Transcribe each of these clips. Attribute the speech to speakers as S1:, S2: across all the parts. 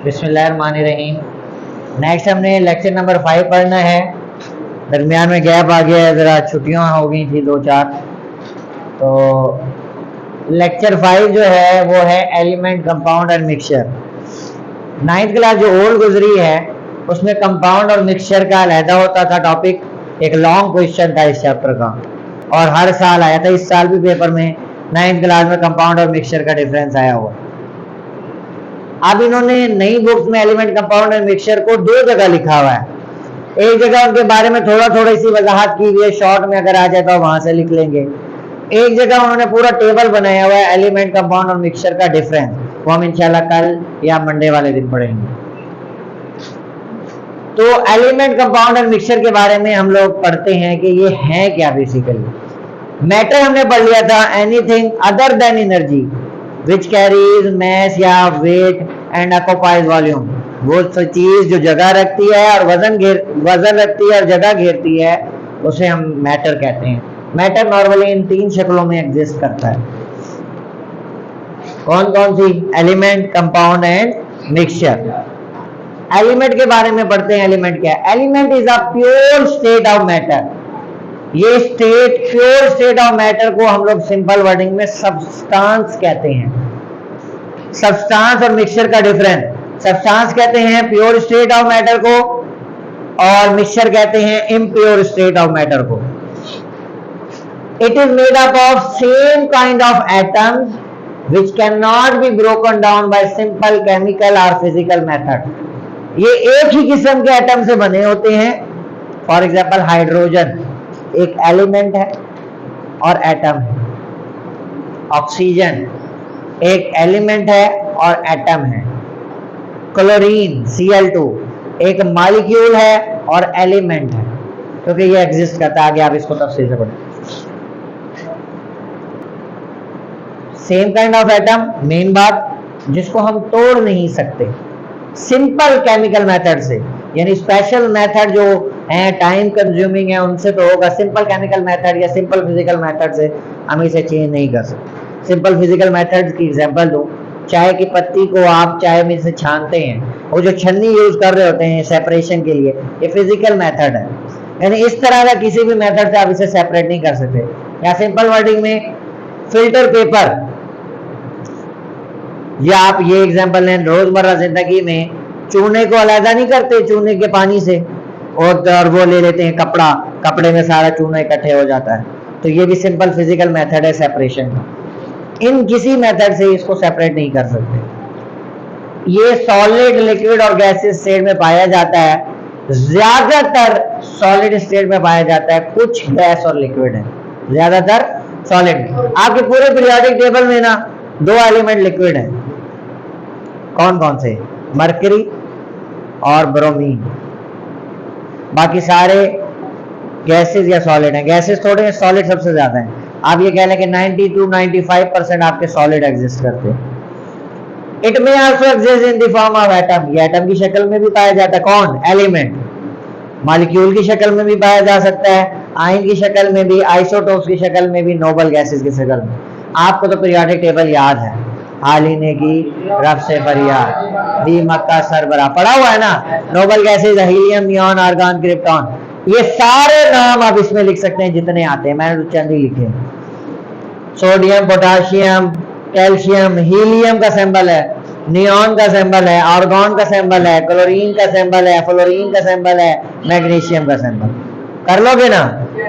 S1: बिस्मिल्लाहिर्रहमानिर्रहीम। नेक्स्ट हमने lecture number 5 पढ़ना है। दरमियान में गैप आ गया है, ज़रा छुट्टियां हो गई थी 2-4। तो लेक्चर 5 जो है वो है element, compound and mixture. 9th class जो ओल्ड गुजरी है उसमें कंपाउंड और मिक्सचर का अलहदा होता था टॉपिक। एक लॉन्ग क्वेश्चन था इस चैप्टर का और हर साल आया था। इस साल भी पेपर में 9th क्लास में कंपाउंड और मिक्सचर का डिफरेंस आया हुआ। अब इन्होंने नई बुक्स में एलिमेंट, कंपाउंड एंड मिक्सचर को 2 जगह लिखा हुआ है। एक जगह उनके बारे में थोड़ा सी वजाहत की हुई है, शॉर्ट में अगर आ जाए तो वहां से लिख लेंगे। एक जगह उन्होंने पूरा टेबल बनाया हुआ है एलिमेंट, कंपाउंड और मिक्सचर का डिफरेंस। वो हम इंशाल्लाह कल या मंडे वाले दिन पढ़ेंगे। तो एलिमेंट, कंपाउंड एंड मिक्सचर के बारे में हम लोग पढ़ते हैं कि ये है क्या। बेसिकली मैटर हमने पढ़ लिया था, anything other than energy which carries mass या वेट एंड ऑक्यूपाइज वॉल्यूम। वो चीज जो जगह रखती है और वजन रखती है और जगह घेरती है उसे हम मैटर कहते हैं। मैटर नॉर्मली इन 3 शक्लों में एग्जिस्ट करता है। कौन कौन सी? Element, compound and mixture. Element के बारे में पढ़ते हैं। एलिमेंट क्या है? Element is a pure state of matter. ये state, pure state of matter को हम लोग सिंपल वर्डिंग में सब्सटेंस कहते हैं। सब्सटेंस और मिक्सचर का डिफरेंस, सब्सटेंस कहते हैं प्योर स्टेट ऑफ मैटर को और मिक्सचर कहते हैं इम्प्योर स्टेट ऑफ मैटर को। It is made up of same kind of atoms which cannot be broken down by simple chemical or physical method। ये एक ही किस्म के एटम से बने होते हैं। फॉर एग्जाम्पल हाइड्रोजन एक एलिमेंट है और एटम है। ऑक्सीजन एक एलिमेंट है और एटम है। क्लोरीन Cl2 एक मॉलिक्यूल है और एलिमेंट है, क्योंकि ये एग्जिस्ट करता है। आगे आप इसको तफसील से पढ़ें। Same kind of atom, main बात जिसको हम तोड़ नहीं सकते सिंपल केमिकल मेथड से, यानी स्पेशल मेथड जो है टाइम कंज्यूमिंग है उनसे तो होगा। सिंपल केमिकल मेथड या सिंपल फिजिकल मेथड से हम इसे चेंज नहीं कर सकते। सिंपल फिजिकल मेथड की एग्जांपल दूं, चाय की पत्ती को आप चाय में से छानते हैं, वो जो छन्नी यूज कर रहे होते हैं सेपरेशन के लिए, ये फिजिकल मेथड है। यानी इस तरह का किसी भी मेथड से आप इसे सेपरेट नहीं कर सकते। या सिंपल वर्डिंग में फिल्टर पेपर, या आप ये एग्जांपल लें, रोजमर्रा जिंदगी में चूने को अलग नहीं करते चूने के पानी से, और वो ले लेते हैं कपड़ा, कपड़े में सारा चूना इकट्ठे हो जाता है। तो ये भी सिंपल फिजिकल मेथड है सेपरेशन का। इन किसी मेथड से इसको सेपरेट नहीं कर सकते। ये सॉलिड, लिक्विड और गैसियस स्टेट में पाया जाता है। ज्यादातर सॉलिड स्टेट में पाया जाता है, कुछ गैस और लिक्विड है, ज्यादातर सॉलिड। आपके पूरे पीरियोडिक टेबल में ना 2 एलिमेंट लिक्विड है। कौन कौन से? मरकरी और ब्रोमीन। बाकी सारे गैसेस या सॉलिड हैं। गैसेस थोड़े हैं, सॉलिड सबसे ज्यादा है। आप ये कह लें कि 90-95% आपके सॉलिड एग्जिस्ट करते हैं। इट में also exist in the form of atom. ये एटम की शक्ल में भी पाया जाता है। कौन? एलिमेंट। मॉलिक्यूल की शक्ल में भी पाया जा सकता है, आयन की शक्ल में भी, आइसोटोप्स की शक्ल में भी, नोबल गैसेस की शक्ल में। आपको तो पीरियोडिक टेबल याद है, हालिने की रफ से फरियाद, दीमक का सरबरा पढ़ा हुआ है ना। Noble gases helium, neon, argon, krypton, ये सारे नाम आप इसमें लिख सकते हैं जितने आते हैं। मैंने तो चंद ही लिखे। सोडियम, पोटाशियम, कैल्शियम, हीलियम का सिंबल है, नियॉन का सिंबल है, आर्गन का सिंबल है, क्लोरीन का सिंबल है, फ्लोरीन का सिंबल है, मैग्नीशियम का सिंबल। कर लोगे ना?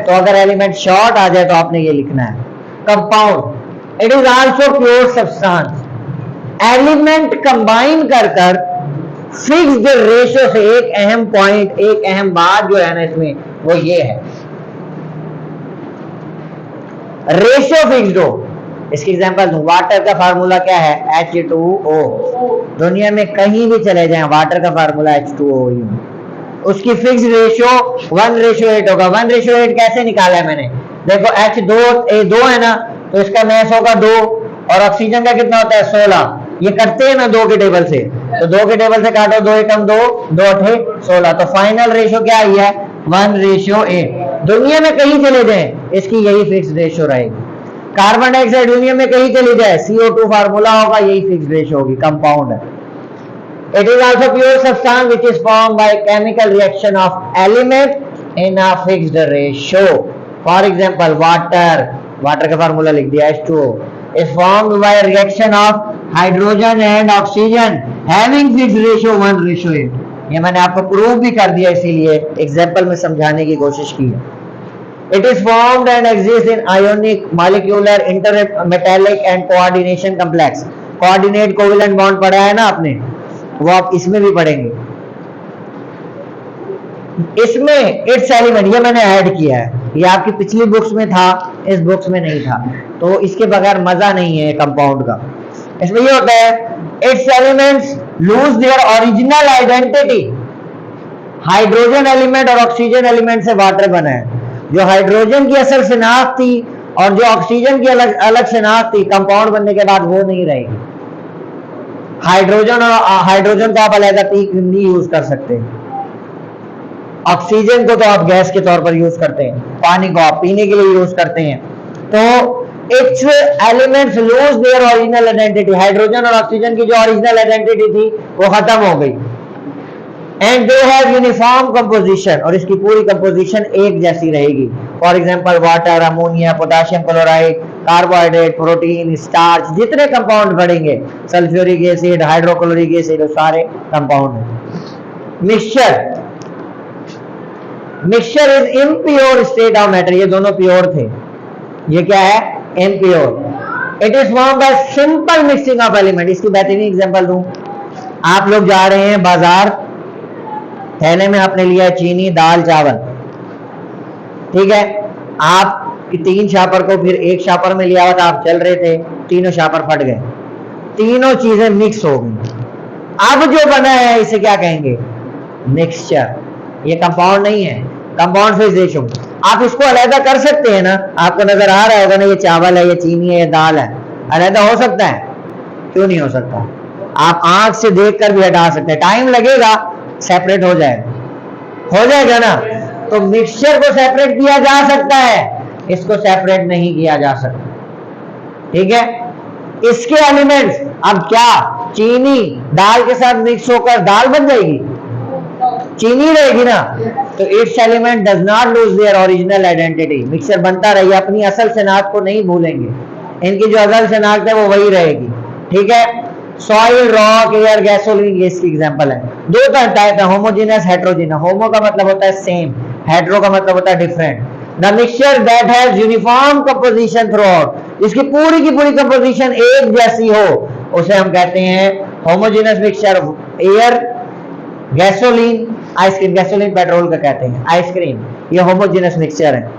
S1: तो अगर एलिमेंट शॉर्ट आ जाए तो आपने ये लिखना है। Compound, it is also pure substance. Element combine कर फिक्स्ड रेशियो से, एक अहम पॉइंट, एक अहम बात जो है ना इसमें, वो ये है रेशियो फिक्स्ड हो। इसकी एग्जांपल दूं, वाटर का फार्मूला क्या है? H2O। दुनिया में कहीं भी चले जाएं वाटर का फार्मूला H2O ही है। उसकी फिक्स रेशियो 1:8 होगा। 1:8 कैसे निकाला है मैंने? देखो H2O है ना, तो इसका मैस होगा 2 और ऑक्सीजन का कितना होता है? 16। ये करते हैं ना 2 के टेबल से, तो 2 के टेबल से काटो, 2 एकम 2, 2 अठे 16। तो फाइनल रेशियो क्या आई है? 1:8। दुनिया में कहीं चले जाए इसकी यही फिक्स रेशियो रहेगी। कार्बन डाइऑक्साइड दुनिया में कहीं चली जाए, CO2 फार्मूला होगा, यही फिक्स रेशियो होगी। कंपाउंड है। It is also pure substance which is formed by chemical reaction of element in a fixed ratio. For example, water का फार्मूला लिख दिया H2O is formed by reaction of hydrogen and oxygen having fixed ratio 1:8. ये मैंने आपको prove भी कर दिया, इसीलिए एग्जाम्पल में समझाने की कोशिश की है. It is formed and exists in ionic, molecular, intermetallic and coordination complex. Coordinate covalent bond पढ़ा है ना आपने, वो आप इसमें भी पढ़ेंगे. इसमें इट्स एलिमेंट ये मैंने ऐड किया है, ये आपकी पिछली बुक्स में था, इस बुक्स में नहीं था, तो इसके बगैर मजा नहीं है कंपाउंड का. इसमें ये होता है it's elements lose their original identity. Hydrogen element और ऑक्सीजन एलिमेंट से वाटर बना है. जो हाइड्रोजन की असल शिनाख्त थी और जो ऑक्सीजन की अलग अलग शिनाख्त थी, कंपाउंड बनने के बाद वो नहीं रहेगी. हाइड्रोजन को आप अलग नहीं यूज कर सकते, ऑक्सीजन को तो आप गैस के तौर पर यूज करते हैं, पानी को आप पीने के लिए यूज करते हैं. तो it's elements lose their original identity. Hydrogen और ऑक्सीजन की जो ओरिजिनल आइडेंटिटी थी वो खत्म हो गई. And they have uniform composition, और इसकी पूरी कंपोजिशन एक जैसी रहेगी. For example water, ammonia, potassium chloride, carbohydrate, protein, starch, जितने कंपाउंड बढ़ेंगे, सल्फ्यूरिक एसिड, हाइड्रोक्लोरिक एसिड, सारे कंपाउंड हैं. Mixture is impure state of matter. ये दोनों प्योर थे, ये क्या है? Impure. It is form by simple mixing of element. इसकी बेहतरीन एग्जांपल दूं, आप लोग जा रहे हैं बाजार, थैले में आपने लिया चीनी, दाल, चावल, ठीक है. आप 3 शापर को फिर 1 शापर में लिया हुआ था, आप चल रहे थे, तीनों शापर फट गए, तीनों चीजें मिक्स हो गई. अब जो बना है इसे क्या कहेंगे? मिक्सचर. ये कंपाउंड नहीं है, कंपाउंड फेज रेशियो. आप इसको अलग कर सकते हैं ना, आपको नजर आ रहा होगा ना, ये चावल है, ये चीनी है, ये दाल है, अलग हो सकता है? क्यों नहीं हो सकता? आप आंख से देखकर भी हटा सकते हैं, टाइम लगेगा, सेपरेट हो जाएगा ना. तो मिक्सचर को सेपरेट किया जा सकता है, इसको सेपरेट नहीं किया जा सकता. ठीक है. इसके एलिमेंट्स अब क्या, चीनी दाल के साथ मिक्स होकर दाल बन जाएगी, चीनी रहेगी ना. तो it's element does not lose their original identity. Mixture बनता रहिए, अपनी असल शिनाख्त को नहीं भूलेंगे, इनकी जो असल शिनाख्त है वो वही रहेगी. ठीक है. सॉइल, रॉक, एयर, गैसोलीन, ये इसकी एग्जांपल है. 2 टाइप है, होमोजेनस, हेटेरोजेनस. होमो का मतलब होता है सेम, हेटेरो का मतलब होता है different. The mixture that has uniform composition through out, जिसकी पूरी की पूरी कंपोजिशन एक जैसी हो, उसे हम कहते हैं homogeneous mixture. Air, gasoline, ice cream, gasoline petrol का कहते हैं, आइसक्रीम, ये होमोजेनस मिक्सचर है.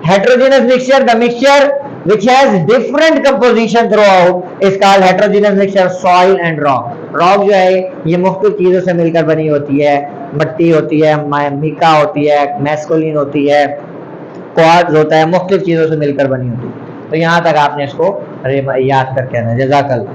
S1: Heterogeneous mixture, the mixture which has different composition throughout is called heterogeneous mixture. soil and rock. rock जो है ये मुख्तलिफ चीजों से मिलकर बनी होती है, मट्टी होती है, मिका होती है, मैस्कुलिन होती है, क्वार्ट्ज होता है, मुख्तलिफ चीजों से मिलकर बनी होती है. तो यहाँ तक आपने इसको याद करके आना. जज़ाकल्लाह.